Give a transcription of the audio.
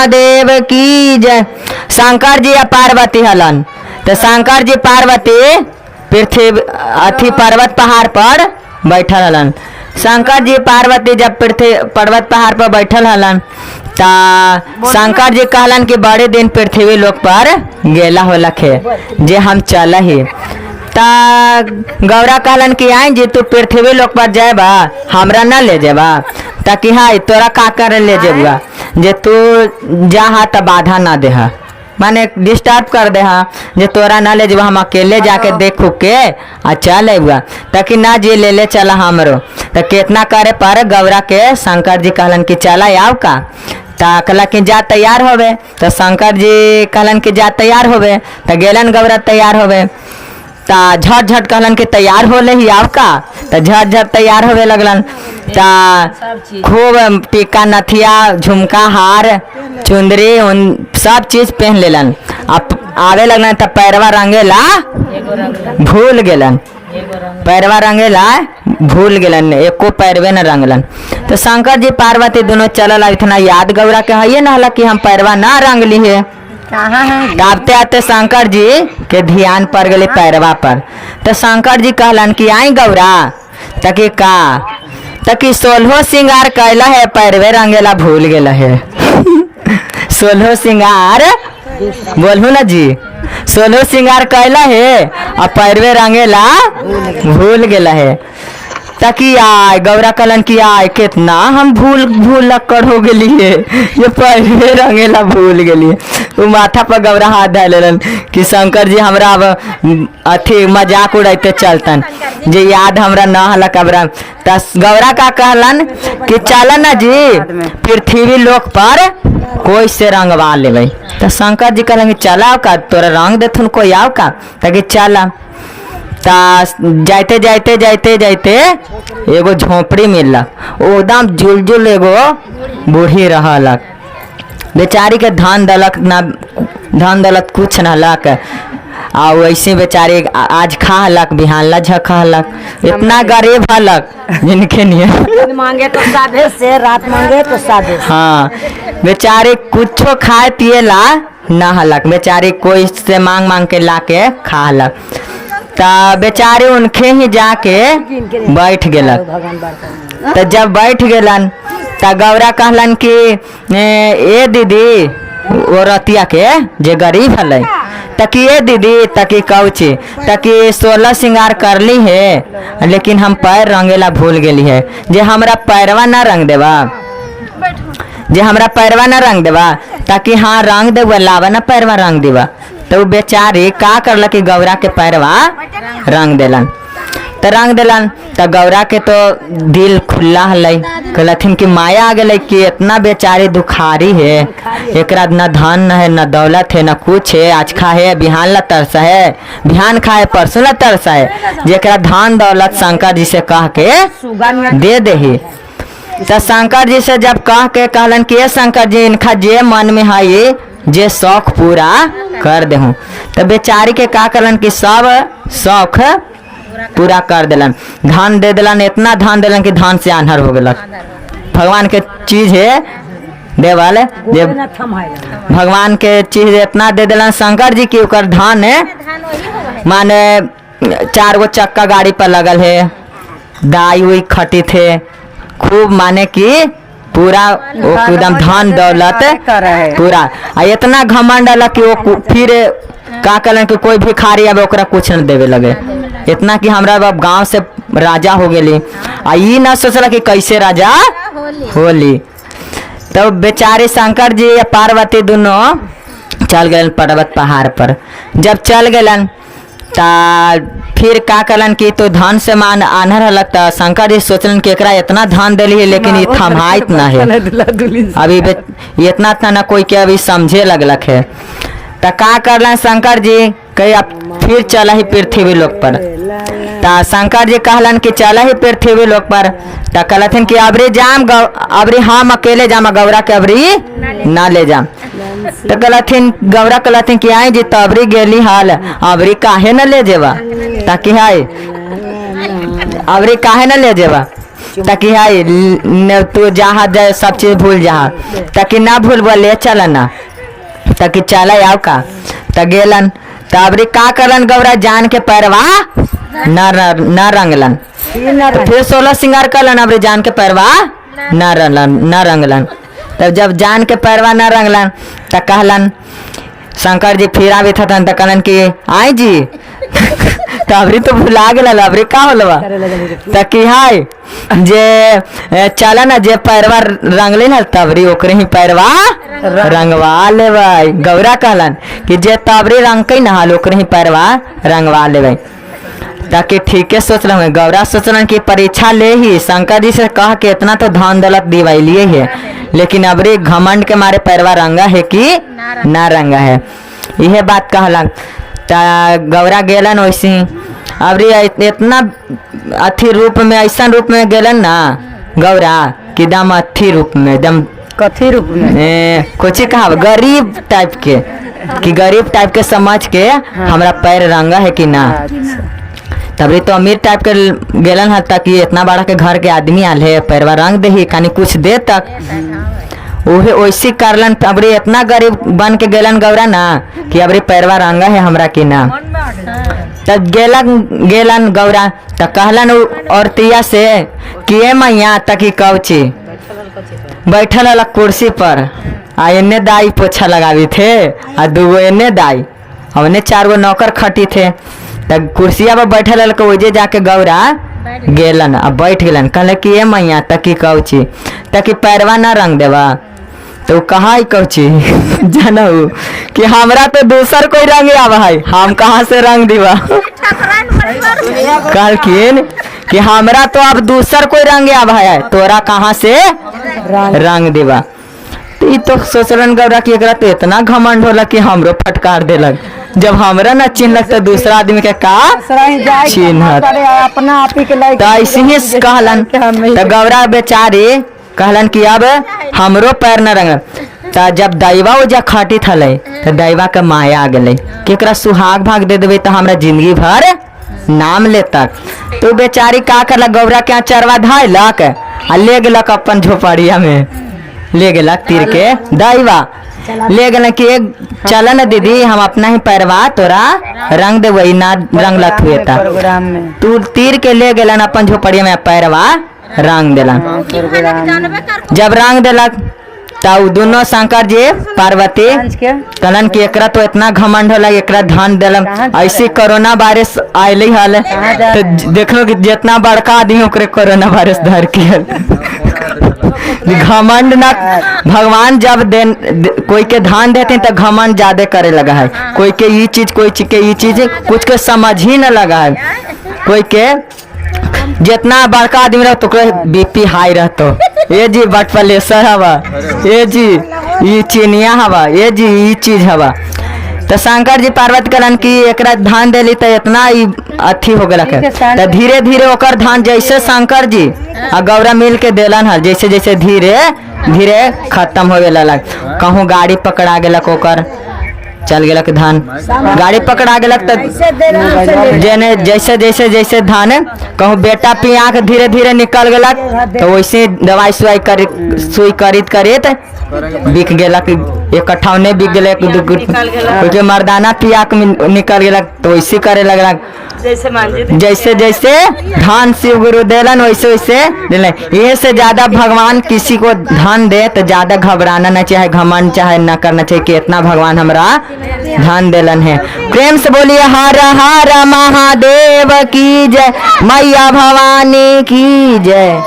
महादेव की जय। शंकर जी या पार्वती हलन, तो शंकर जी पार्वती पृथ्वी अथी पर्वत पहाड़ पर बैठल हलन। शंकर जी पार्वती जब पृथ्वी पर्वत पहाड़ पर बैठल हलन ता शंकर जी कहलन कि बड़े दिन पृथ्वी लोक पर गेला होलक है जे हम चल ही। ता गौरा कहलन कि आई जी तू पृथ्वी लोक पर जाएबा हमरा न ले जेबा, ताकि हाय तोरा का कर ले जेबा जे तू जा त बाधा ना दे, माने डिस्टर्ब कर दे जे तोरा ना ले जेबा, हम अकेले जाके देखू के आ चल अबा, ताकि ना जी ले चला हमरो। तो कितना करे पर गौरा के शंकर जी कहलन कि चला आओ का, ता कहला कि जा तैयार होवे। तो शंकर जी कहलन कि जा तैयार होवे, तो गेलन गौरा तैयार होवे। ता झट झट कहलन कि तैयार होले ही आओ का, तो झट झट तैयार होवे लगलन। ता खूब टीका नथिया झुमका हार चुंदरी उन सब चीज पहन लेलन। अब आवे लगलन तब पैरवा रंगेला भूल गेलन, पैरवा रंगेला भूल गेलन, एको पैरवे न रंगलन। तो शंकर जी पार्वती दोनों चलल, इतना याद गौरा के है न हला कि हम पैरवा ना रंगली है। आते आते शंकर जी के ध्यान पड़ गए पैरवा पर। तो शंकर जी कहलन कि आई गौरा तकी का, तकी सोलहो सिंगार कैला है पैरवे रंगेला भूल गेला है। सोलहो सिंगार बोलू ना जी, सोलहो सिंगार कैला है और पैरवे रंगेला भूल गेला है। ताकि आय गौरा कलन की आय कितना हम भूल लक्कड़ हो गई है, ये पैरवे रंगेला भूल गई। वो माथा पर गौरा हाथ डालन कि शंकर जी हमरा अब अथी मजाक उड़ाते चलतन जे याद हमरा न हलक अबरा। तस गौरा का कहलन कि चल न जी पृथ्वी लोक पर कोई से रंगवा लेबै। तो शंकर जी कहलन कि चलाओ का तोरा रंग देथुन कोई आओ का, ताकि चला। ता जाते जाते जाते जाते एगो झोपड़ी मिललक, एकदम जुलजुल एगो बूढ़ी रहलक। बेचारी के धन दलक ना, धन दौलत कुछ न हलक, आ वैसे बेचारी आज खा हलक बिहान ला झखा हलक, इतना गरीब हलक जिनके लिए मांगे तो सादे से, रात मांगे तो सादे से। हाँ बेचारी कुछो खाए पिए ला ना हलक, बेचारी कोई से मांग मांग के ला के खा हलक। ता बेचारे उनके ही जाके बैठ गेलक। तो जब बैठ गेलन ता गौरा कहलन कि ए दीदी वो रतिया के जे गरीब हलै, तकी ए दीदी तकी कौची तकी 16 सिंगार करली है, लेकिन हम पैर रंगेला भूल गेली है, जे हमरा पैरवा ना रंग देवा, जे हमरा पैरवा ना रंग देवा, ताकि हाँ रंग देवा लावा ना पैरवा रंग देवा। तो बेचारी का करल कि गौरा के पैरवा रंग देलन। तो रंग देलन तो गौरा के तो दिल खुला हलै, कहलथिन कि माया आ गई कि इतना बेचारी दुखारी है, एकरा न धन न है न दौलत है न कुछ है, आज खा है बिहान ला तरसा है, बिहान खाए परसों ला तरसा है, जेकरा धन दौलत शंकर जी से कह के दे दे। तो शंकर जी से जब कह के कहलन कि शंकर जी इनका जे मन में है ये जे शौक पूरा कर दे हूँ। तो बेचारी के का करलन कि सब शौक पूरा कर दिलन, धन दे दिलन, इतना धन दिलन कि धन से आन्हर हो गलक। भगवान के चीज है देवल जे भगवान के चीज इतना दे दिलन शंकर जी की ओकर धन है, माने 4 गो चक्का गाड़ी पर लगल है, दाई हुई खटी थे खूब, माने कि पूरा वो एकदम धन दौलत पूरा। आ इतना घमंड अलग कि वो फिर का कलन कि कोई भिखारी अब ओकरा कुछ न देवे लगे, इतना कि हमरा अब गांव से राजा हो गेली। आ ई न सोचला कि कैसे राजा होली। तो बेचारे शंकर जी या पार्वती दोनों चल गए पर्वत पहाड़ पर। जब चल गलन ता फिर का कलन कि तो धन से मान आनर हलक, तो शंकर जी सोचलन कि एकरा इतना धन दिली है लेकिन ये थमाइत ना है, अभी इतना था ना कोई के अभी समझे लगलक है। तो का करलन शंकर जी कही अब फिर चला ही पृथ्वी लोक पर। तो शंकर जी कहलन कि चला ही पृथ्वी लोक पर। तो कहलथिन कि अबरी जाम अबरी हम अकेले जाम, गौरा के अबरी ना ले जाम। तो कहलथिन गौरा कहलथिन कि आई जी तो अबरी गेली हाल, अबरी काहे न ले जेवा, ताकि हाय अबरी काहे न ले जेवा। ताकि हाय तू जहाँ जाए सब चीज भूल जा, ताकि ना भूल बोले चल ना, ताकि चला आओ का त गेलन। तबरी का करलन गौरा जान के पैरवा न रंगलन। फिर 16 श्रृंगार करलन, अबरी जान के पैरवा न रंगलन। तब जब जान के पैरवा न रंगलन त कहलन शंकर जी फिर आवे थन त कहलन कि आई जी तबरी तो भुला गेल, अबरी का होलवा त कि हाय जे चला ना जे पैरवा रंगले न तबरी ओकरे ही पैरवा रंगवा लेबै। गौरा कहलन कि जे तबरी रंग ना हाल ओकरे ही पैरवा रंगवा लेबै। ताकि ठीके सोचल हूँ। गौरा सोचलन कि परीक्षा ले ही शंकर जी से कह के इतना तो धन दौलत दिवाइलिए है, लेकिन अबरी घमंड के मारे पैरवा रंगा है कि ना रंगा है, यह बात कहलन। गौरा गेलन वैसे अबरी इतना अथी रूप में, ऐसा रूप में गेलन ना गौरा कि दम अथी रूप में, एकदम कथी रूप में कुछ कहा गरीब टाइप के, कि गरीब टाइप के समझ के हमरा पैर रंगा है कि ना। तबरी तो अमीर टाइप के गेलन है ताकि इतना बड़ा के घर के आदमी आल है पैरवा रंग दे ही कनी कुछ दे तक उहे वैसी करलन। अबरी इतना गरीब बन के गेलन गौरा ना कि अबरी पैरवा रंगा है हमरा कि ना। तब गेलन गौरा त कहलन औरतिया से कि ए मैया तकी कौची बैठल अलग कुर्सी पर, आ एने दाई पोछा लगावी थे आ दूगो एने दाई, हमने 4 गो नौकर खटी थे। तब कुर्सिया पर बैठल अलग वजे जाके गौरा गेलन अब बैठ गेलन। कहले कि ए मैया तकी कौची तकी पैरवा ना रंग देवा। तो कहा कौची जानू कि हमरा तो दूसर कोई रंग आवा है, हम कहाँ से रंग दीवा। कहलखिन कि हमरा तो अब दूसर कोई रंग आवा है, तोरा कहाँ से रंग देवा। तो सोचलन गौरा कि एकरा तो इतना घमंड होला कि हमरो फटकार देलक, जब हमरा न चिन्हलक तो दूसरा आदमी के का चिन्हत। अपना आप ही के लायक ऐसे ही कहलन। तो गौरा बेचारी कहलन कि अब हमरो पैर न रंग। त जब दैवा उजा खटी थले तो दैवा के माया आ गई कि एकरा सुहाग भाग दे देवे तो हमरा जिंदगी भर नाम लेतक। तो बेचारी का करलक गौरा के चरवा धैलक आ ले गेलक अपन झोपड़िया में, ले गेलक तीर के दैवा ले गल कि एक चल न दीदी हम अपना ही पैरवा तोरा रंग दे वही ना रंग लत हुए था। तू तीर के ले गेलन अपन झोपड़िया में पैरवा रंग दिलन। जब रंग दिलक तब दोनों शंकर जी पार्वती कहलन कि एकरा तो इतना घमंड होला, एकरा धन दिलन। ऐसी कोरोना वायरस आयल हल तो देखो कि जितना बड़का आदमी ओकरे कोरोना वायरस धर के घमंड ना। भगवान जब कोई के धान देते हैं तो घमंड ज्यादा करे लगा है। कोई के ये चीज कोई के ये चीज कुछ के समझ ही न लगा है। कोई के जितना बड़का आदमी रह तो बीपी हाई रहतो, ये जी बटपलेसर हवा, ये जी ये चीनिया हवा, ये जी ये चीज हवा। तो शंकर जी पार्वती कहलन कि एकरा धान देली तो इतना ही अथी हो गया। तो धीरे धीरे ओकर धान जैसे शंकर जी आ गौरा मिल के देलन हल, जैसे जैसे धीरे धीरे खत्म हो गया। कहूँ गाड़ी पकड़ा गेलक ओकर चल गेलक धान, गाड़ी पकड़ा गेलक तो जेने जैसे जैसे जैसे धान कहूँ बेटा पिया के धीरे धीरे निकल गेलक तो वैसे दवाई सुई करीत करीत बिक गेलक। एक अठावने बिक गेलक, कोई मर्दाना पिया के निकल गेलक तो वैसे करे लगलक। जैसे जैसे धान शिव गुरु देलन वैसे वैसे दिलन। ये से ज्यादा भगवान किसी को धन दे तो ज्यादा घबराना न चाहे, घमंड चाहे न करना चाहिए कि इतना भगवान हमरा धन देलन है। प्रेम से बोलिए हर हर महादेव की जय, मैया भवानी की जय।